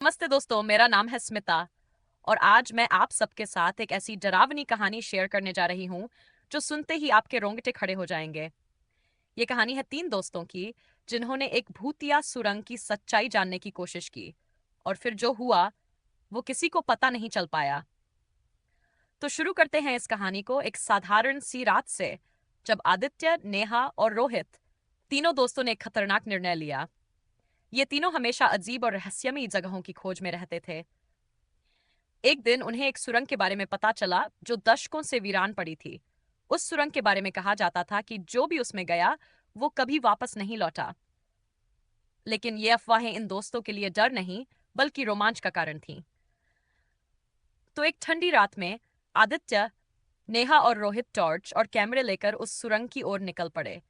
नमस्ते दोस्तों, मेरा नाम है स्मिता और आज मैं आप सबके साथ एक ऐसी डरावनी कहानी शेयर करने जा रही हूँ जो सुनते ही आपके रोंगटे खड़े हो जाएंगे। ये कहानी है तीन दोस्तों की जिन्होंने एक भूतिया सुरंग की सच्चाई जानने की कोशिश की और फिर जो हुआ वो किसी को पता नहीं चल पाया। तो शुरू करते हैं इस कहानी को एक साधारण सी रात से, जब आदित्य, नेहा और रोहित तीनों दोस्तों ने एक खतरनाक निर्णय लिया। ये तीनों हमेशा अजीब और रहस्यमयी जगहों की खोज में रहते थे। एक दिन उन्हें एक सुरंग के बारे में पता चला जो दशकों से वीरान पड़ी थी। उस सुरंग के बारे में कहा जाता था कि जो भी उसमें गया वो कभी वापस नहीं लौटा। लेकिन ये अफवाहें इन दोस्तों के लिए डर नहीं बल्कि रोमांच का कारण थीं। तो एक ठंडी रात में आदित्य, नेहा और रोहित टॉर्च और कैमरे लेकर उस सुरंग की ओर निकल पड़े।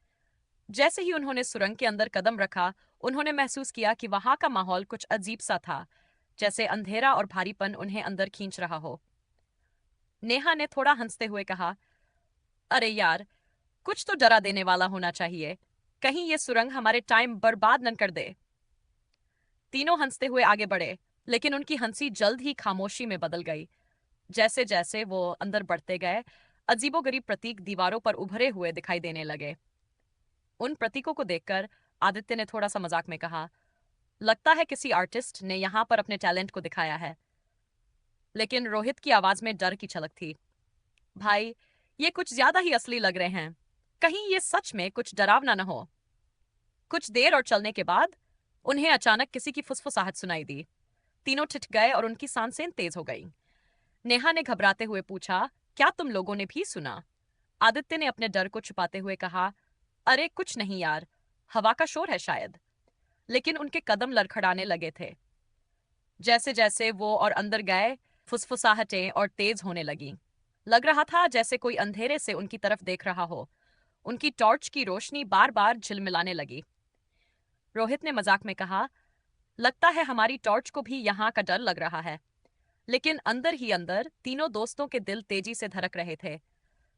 जैसे ही उन्होंने सुरंग के अंदर कदम रखा, उन्होंने महसूस किया कि वहां का माहौल कुछ अजीब सा था, जैसे अंधेरा और भारीपन उन्हें अंदर खींच रहा हो। नेहा ने थोड़ा हंसते हुए कहा, अरे यार, कुछ तो डरा देने वाला होना चाहिए। कहीं ये सुरंग हमारे टाइम बर्बाद न कर दे। तीनों हंसते हुए आगे बढ़े, लेकिन उनकी हंसी जल्द ही खामोशी में बदल गई। जैसे जैसे वो अंदर बढ़ते गए, अजीबोगरीब प्रतीक दीवारों पर उभरे हुए दिखाई देने लगे। उन प्रतीकों को देखकर आदित्य ने थोड़ा सा मजाक में कहा, लगता है किसी आर्टिस्ट ने यहाँ पर अपने टैलेंट को दिखाया है। लेकिन रोहित की आवाज में डर की छलक थी। भाई, ये कुछ ज्यादा ही असली लग रहे हैं। कहीं ये सच में कुछ डरावना न हो। कुछ देर और चलने के बाद उन्हें अचानक किसी की फुसफुसाहट सुनाई दी। तीनों ठिठ गए और उनकी सांसें तेज हो गईं। नेहा ने घबराते हुए पूछा, क्या तुम लोगों ने भी सुना? आदित्य ने अपने डर को छुपाते हुए कहा, अरे कुछ नहीं यार, हवा का शोर है शायद। लेकिन उनके कदम लड़खड़ाने लगे थे। जैसे जैसे वो और अंदर गए, फुसफुसाहटें और तेज होने लगीं। लग रहा था जैसे कोई अंधेरे से उनकी तरफ देख रहा हो। उनकी टॉर्च की रोशनी बार बार झिलमिलाने लगी। रोहित ने मजाक में कहा, लगता है हमारी टॉर्च को भी यहाँ का डर लग रहा है। लेकिन अंदर ही अंदर तीनों दोस्तों के दिल तेजी से धड़क रहे थे।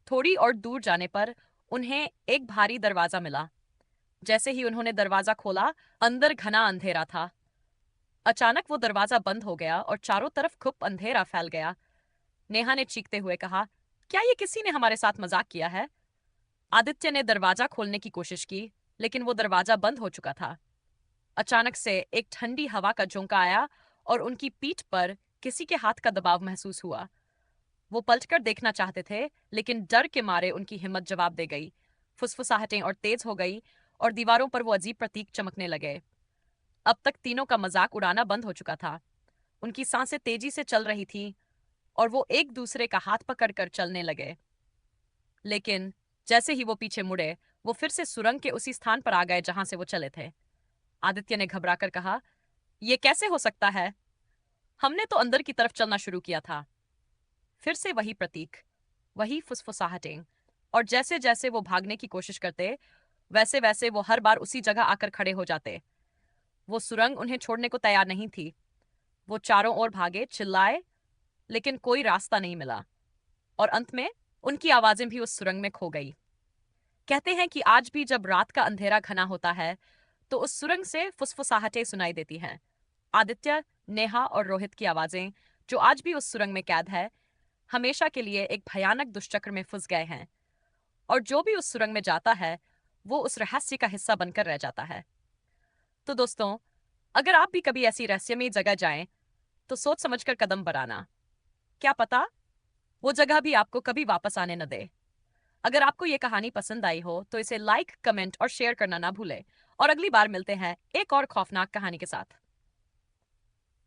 थोड़ी और दूर जाने पर उन्हें एक भारी दरवाजा मिला। जैसे ही उन्होंने दरवाजा खोला, अंदर घना अंधेरा था। अचानक वो दरवाजा बंद हो गया और चारों तरफ खूब अंधेरा फैल गया। नेहा ने चीखते हुए कहा, क्या ये किसी ने हमारे साथ मजाक किया है? आदित्य ने दरवाजा खोलने की कोशिश की, लेकिन वो दरवाजा बंद हो चुका था। अचानक से एक ठंडी हवा का झोंका आया और उनकी पीठ पर किसी के हाथ का दबाव महसूस हुआ। वो पलटकर देखना चाहते थे, लेकिन डर के मारे उनकी हिम्मत जवाब दे गई। फुसफुसाहटें और तेज हो गई और दीवारों पर वो अजीब प्रतीक चमकने लगे। अब तक तीनों का मजाक उड़ाना बंद हो चुका था। उनकी सांसें तेजी से चल रही थी और वो एक दूसरे का हाथ पकड़कर चलने लगे। लेकिन जैसे ही वो पीछे मुड़े, वो फिर से सुरंग के उसी स्थान पर आ गए जहां से वो चले थे। आदित्य ने घबराकर कहा, यह कैसे हो सकता है? हमने तो अंदर की तरफ चलना शुरू किया था। फिर से वही प्रतीक, वही फुसफुसाहटें, और जैसे जैसे वो भागने की कोशिश करते, वैसे वैसे वो हर बार उसी जगह आकर खड़े हो जाते। वो सुरंग उन्हें छोड़ने को तैयार नहीं थी। वो चारों ओर भागे, चिल्लाए, लेकिन कोई रास्ता नहीं मिला और अंत में उनकी आवाजें भी उस सुरंग में खो गई। कहते हैं कि आज भी जब रात का अंधेरा घना होता है तो उस सुरंग से फुसफुसाहटें सुनाई देती हैं। आदित्य, नेहा और रोहित की आवाजें, जो आज भी उस सुरंग में कैद है, हमेशा के लिए एक भयानक दुष्चक्र में फंस गए हैं। और जो भी उस सुरंग में जाता है वो उस रहस्य का हिस्सा बनकर रह जाता है। तो दोस्तों, अगर आप भी कभी ऐसी रहस्यमयी जगह जाएं तो सोच समझकर कदम बढ़ाना। क्या पता वो जगह भी आपको कभी वापस आने न दे। अगर आपको ये कहानी पसंद आई हो तो इसे लाइक, कमेंट और शेयर करना ना भूलें। और अगली बार मिलते हैं एक और खौफनाक कहानी के साथ।